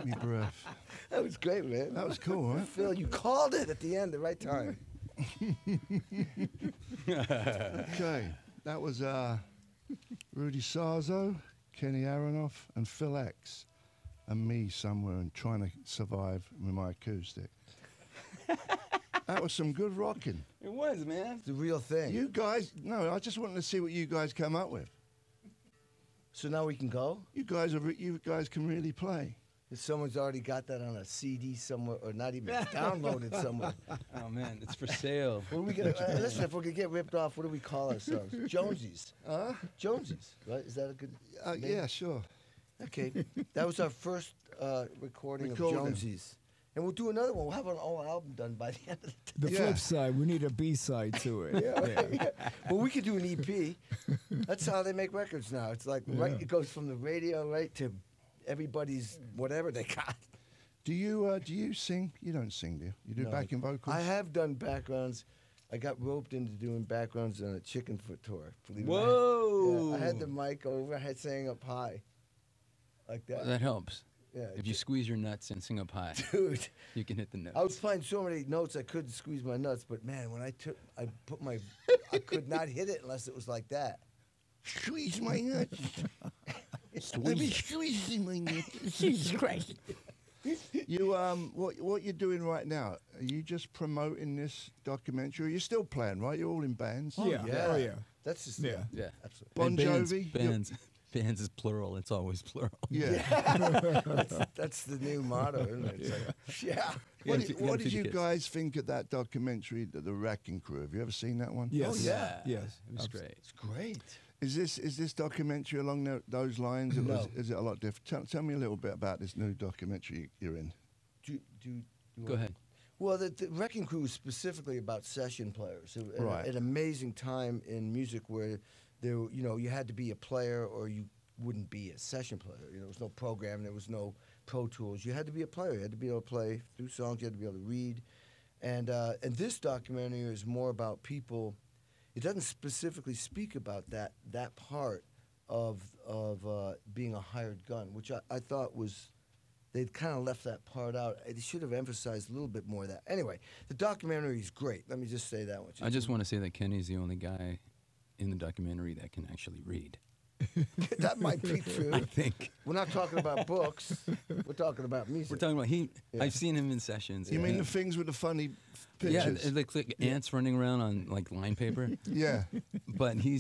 me breath. That was great, man. That was cool, right? Phil, you called it at the end, the right time. Okay, that was Rudy Sarzo, Kenny Aronoff, and Phil X, and me somewhere and trying to survive with my acoustic. That was some good rocking. It was, man. It's the real thing. You guys, no, I just wanted to see what you guys come up with. So now we can go? You guys can really play. If someone's already got that on a CD somewhere, or not even downloaded somewhere. Oh man, it's for sale. What are we gonna? Listen, if we could get ripped off, what do we call ourselves? Jonesy's. Jonesy's, right? Is that a good? Name? Yeah, sure. Okay, that was our first recording of Jonesy's, and we'll do another one. We'll have an whole album done by the end of the The flip side, we need a B-side to it. Yeah. Well, we could do an EP. That's how they make records now. It's like it goes from the radio right to everybody's whatever they got. Do you sing? You don't sing, do you? You do No, backing vocals? I have done backgrounds. I got roped into doing backgrounds on a Chicken Foot tour. Whoa! I had the mic over. I had sang up high, like that. That helps. Yeah. If you squeeze your nuts and sing up high, Dude, you can hit the notes. I was playing so many notes I couldn't squeeze my nuts. But man, when I could not hit it unless it was like that. Squeeze my nuts. Let me squeeze my nuts. Jesus Christ. You what you're doing right now? Are you just promoting this documentary? You're still playing, right? You're all in bands. Oh yeah. That's just Yeah. absolutely. Bon And Jovi. Bands is plural. It's always plural. Yeah. That's the new motto, isn't it? It's like, yeah. What did you guys think of that documentary, The Wrecking Crew? Have you ever seen that one? Yes. Oh, yeah. Yes. It was great. It's great. Is this documentary along those lines? No. Is it a lot different? Tell me a little bit about this new documentary you're in. Go ahead. Well, the Wrecking Crew was specifically about session players. Right. An amazing time in music where you had to be a player or you wouldn't be a session player. There was no program, there was no Pro Tools. You had to be a player. You had to be able to play through songs. You had to be able to read. And this documentary is more about people. It doesn't specifically speak about that part of being a hired gun, which I thought was. They'd kind of left that part out. They should have emphasized a little bit more of that. Anyway, the documentary is great. Let me just say that one. I just want to say that Kenny's the only guy in the documentary that can actually read. That might be true. I think. We're not talking about books. We're talking about music. We're talking about I've seen him in sessions. You mean the things with the funny pictures? Yeah, it looks like ants running around on like line paper. Yeah. But he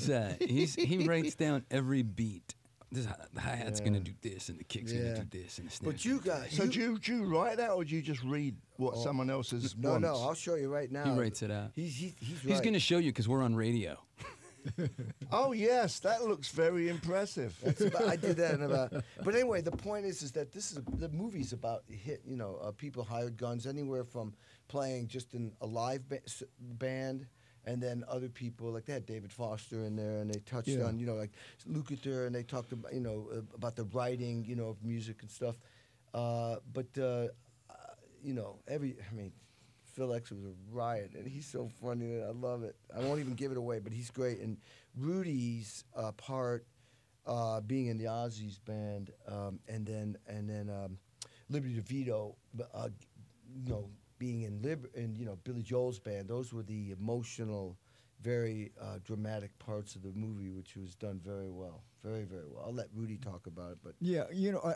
writes down every beat. The hi-hat's going to do this, and the kick's going to do this, and the snare. But you guys... So do you write that, or do you just read what someone else has No, I'll show you right now. He writes it out. He's right. He's going to show you because we're on radio. Oh, yes, that looks very impressive. I did that in about... But anyway, the point is that the movie's about people hired guns anywhere from playing just in a live band, and then other people, like they had David Foster in there, and they touched on, like Lukather, and they talked about, about the writing, of music and stuff. Phil X was a riot, and he's so funny, and I love it. I won't even give it away, but he's great. And Rudy's part, being in the Ozzy's band, and then Liberty DeVito, being in Billy Joel's band, those were the emotional, very dramatic parts of the movie, which was done very well, very, very well. I'll let Rudy talk about it, but yeah,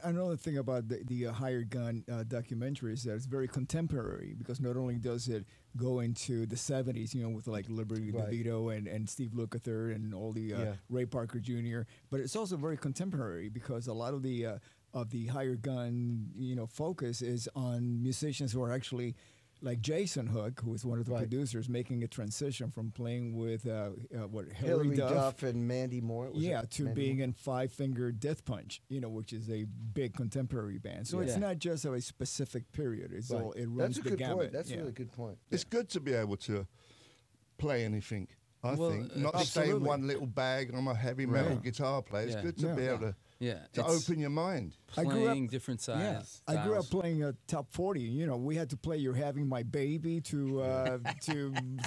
another thing about the hired gun documentary is that it's very contemporary, because not only does it go into the 70s, with like Liberty DeVito and Steve Lukather and all the Ray Parker Jr., but it's also very contemporary because a lot of the hired gun focus is on musicians who are actually like Jason Hook, who is one of the producers, making a transition from playing with Hillary Duff and Mandy Moore. To being in Five Finger Death Punch, which is a big contemporary band. So it's not just of a specific period. It's all it runs the gamut. That's a really good point. It's good to be able to play anything. I think not stay in one little bag. I'm a heavy metal guitar player. It's good to be able to Yeah, to it's open your mind. I grew up- playing different sides. I grew up playing top 40. You know, we had to play "You're Having My Baby" to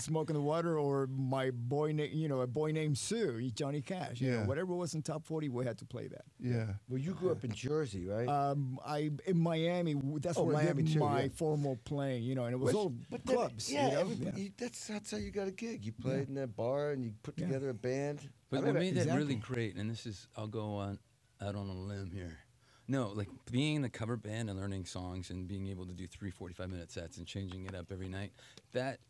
"Smoke in the Water" or "My Boy," a boy named Sue, Johnny Cash. You know, Yeah. whatever was in top 40, we had to play that. Yeah. Well, you grew up in Jersey, right? I in Miami. That's where I Miami did too, my yeah. formal playing. You know, and it was all But then, clubs. yeah, you know? everybody, that's how you got a gig. You played in that bar and you put Yeah. together a band. But I what remember- made that really Exactly. great, and this is, I'll go out on a limb here. No, like being in the cover band and learning songs and being able to do 3 45-minute sets and changing it up every night, that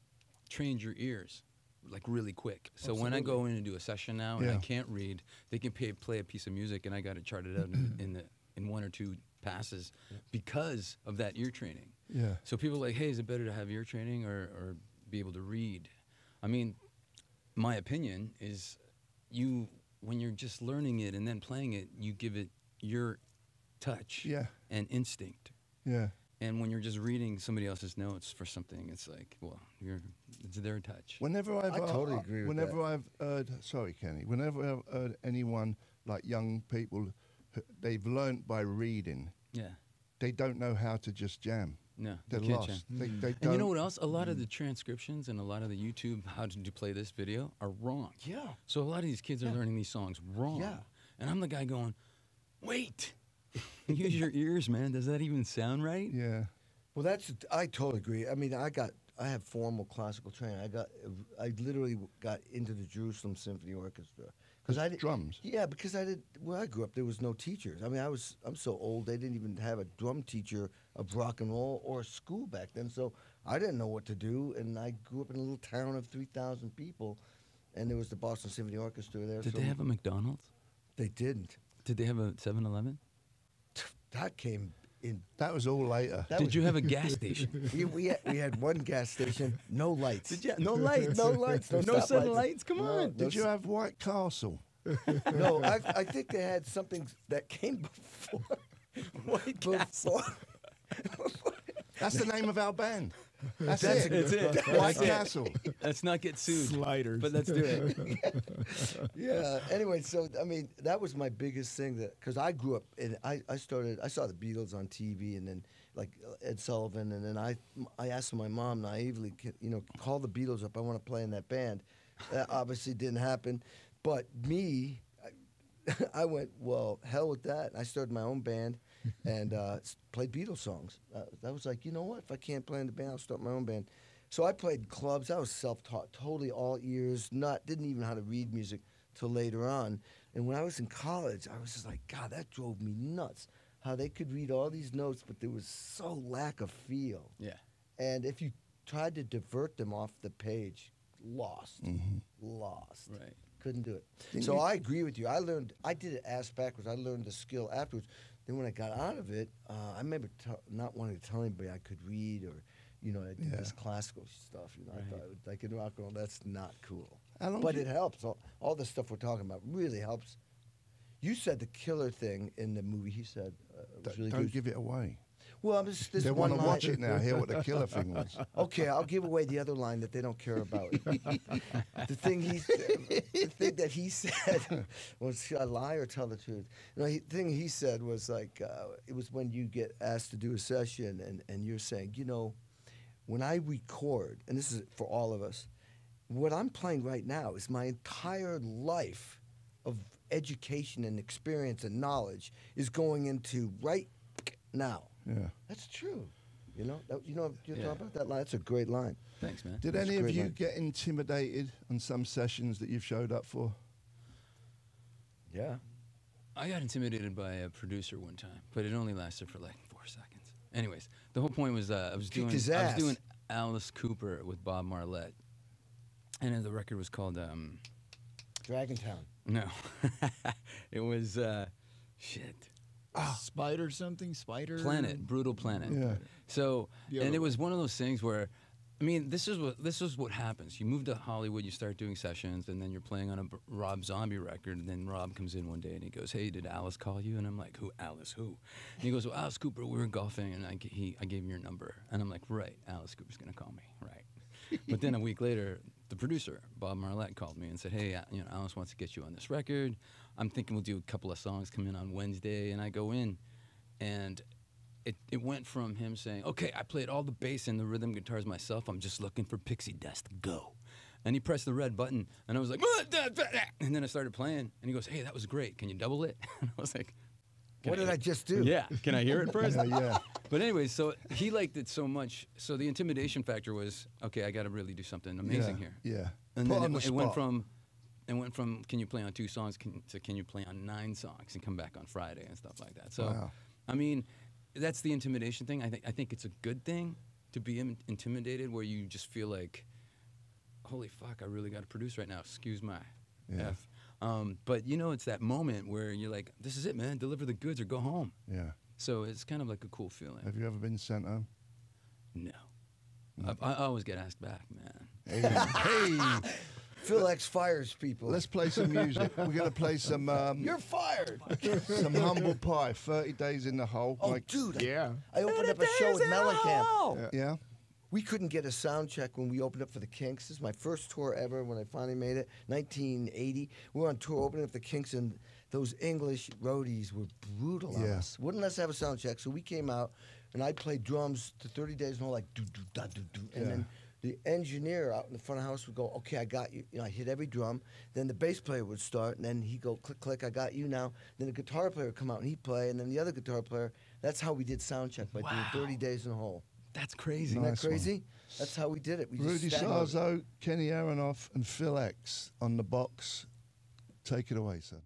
trained your ears like really quick. So when I go in and do a session now and I Yeah. can't read, they can play a piece of music and I got it charted out in 1 or 2 passes because of that ear training. Yeah. So people are like, hey, is it better to have ear training or be able to read? I mean, my opinion is when you're just learning it and then playing it, you give it your touch Yeah. and instinct. Yeah. And when you're just reading somebody else's notes for something, it's like, well, it's their touch. Whenever I've I totally agree with whenever that. I've heard, sorry, Kenny. Whenever I've heard anyone like young people, they've learnt by reading. Yeah. They don't know how to just jam. No, They're you can't lost. jam. They And don't. you know what else? A lot of the transcriptions and a lot of the YouTube how to play this video are wrong. Yeah. So a lot of these kids are learning these songs wrong. Yeah. And I'm the guy going, wait, use your ears, man. Does that even sound right? Yeah. Well, I totally agree. I mean, I have formal classical training. I literally got into the Jerusalem Symphony Orchestra because I did Drums. Yeah, because where I grew up, there was no teachers. I mean, I'm so old they didn't even have a drum teacher of rock and roll or a school back then. So I didn't know what to do, and I grew up in a little town of 3,000 people, and there was the Boston Symphony Orchestra there. Did so they have a McDonald's? They didn't. Did they have a 7-Eleven? That came in. That was all later. That Did was- you have a gas station? We had one gas station, no lights. Did you? No lights. No lights. No, No stoplights. sun lights. Come No, on. no Did you have White Castle? No, I think they had something that came before. White Before. That's the name of our band. That's That's it. That's it. White That's it. Castle. Let's not get sued. Sliders. But let's do it. Yeah. Anyway, so I mean, that was my biggest thing because I grew up and I saw the Beatles on TV and then like Ed Sullivan and then I asked my mom naively, call the Beatles up. I want to play in that band. That obviously didn't happen, but me. I went, well, hell with that. I started my own band and played Beatles songs. I was like, you know what? If I can't play in the band, I'll start my own band. So I played clubs. I was self-taught, totally all ears. Didn't even know how to read music till later on. And when I was in college, I was just like, God, that drove me nuts. How they could read all these notes, but there was so lack of feel. Yeah. And if you tried to divert them off the page, lost. Right. Couldn't do it. So I agree with you. I did it ass backwards. I learned the skill afterwards. Then when I got out of it, I remember not wanting to tell anybody I could read or, I did this classical stuff. I thought, like in rock and roll, that's not cool. How long But did it helps. All the stuff we're talking about really helps. You said the killer thing in the movie. He said was really Don't good. give it away. Well, this They one want to line. watch it now, hear what the killer thing was. Okay, I'll give away the other line that they don't care about. the thing that he said was, should I lie or tell the truth? The thing he said was like, it was when you get asked to do a session and you're saying, when I record, and this is for all of us, what I'm playing right now is my entire life of education and experience and knowledge is going into right now. Yeah. That's true. You're talking Yeah. about that line. That's a great line. Thanks, man. Did That's any a of great you line. get intimidated on some sessions that you've showed up for? Yeah. I got intimidated by a producer one time, but it only lasted for like 4 seconds. Anyways, the whole point was I was Kicked his ass. doing Alice Cooper with Bob Marlette, and the record was called Dragontown. no, it was shit. Spider something? Spider? Planet, Brutal Planet. Yeah. So, The and other it was one of those things where, I mean, this is what happens. You move to Hollywood, you start doing sessions, and then you're playing on a Rob Zombie record, and then Rob comes in one day and he goes, "Hey, did Alice call you?" And I'm like, "Who? Alice? Who?" And he goes, "Well, Alice Cooper. We were golfing, and I gave him your number." And I'm like, "Right, Alice Cooper's gonna call me, right?" But then a week later, the producer, Bob Marlette, called me and said, hey, Alice wants to get you on this record. I'm thinking we'll do a couple of songs, come in on Wednesday. And I go in, and it went from him saying, okay, I played all the bass and the rhythm guitars myself. I'm just looking for pixie dust. Go. And he pressed the red button, and I was like, and then I started playing, and he goes, hey, that was great. Can you double it? And I was like, what did I just do? Yeah. Can I hear it first? Yeah. But anyway, so he liked it so much. So the intimidation factor was, okay, I got to really do something amazing here. Yeah. And Put then on the it went spot. from can you play on 2 songs to can you play on 9 songs and come back on Friday and stuff like that. So, Wow. I mean, that's the intimidation thing. I think it's a good thing to be intimidated, where you just feel like, holy fuck, I really got to produce right now. Excuse my F. But it's that moment where you're like, this is it, man. Deliver the goods or go home. Yeah. So it's kind of like a cool feeling. Have you ever been sent home? No. I always get asked back, man. Hey, Phil X fires people. let's play some music. We're gonna play some You're fired. some Humble Pie. 30 Days in the Hole. Oh, Like, dude. Yeah. I opened up a show with Mellencamp. yeah. We couldn't get a sound check when we opened up for the Kinks. This is my first tour ever when I finally made it, 1980. We were on tour opening up the Kinks, and those English roadies were brutal on Yeah. us. Wouldn't let us have a sound check, so we came out, and I played drums to 30 Days in the Hole, like do-do-da-do-do. And then the engineer out in the front of the house would go, okay, I got you. I hit every drum. Then the bass player would start, and then he'd go, click, click, I got you now. Then the guitar player would come out, and he'd play, and then the other guitar player. That's how we did sound check, by doing 30 Days in the Hole. That's crazy. Isn't Nice that crazy? That's how we did it. We just Rudy staggered. Sarzo, Kenny Aronoff, and Phil X on the box. Take it away, son.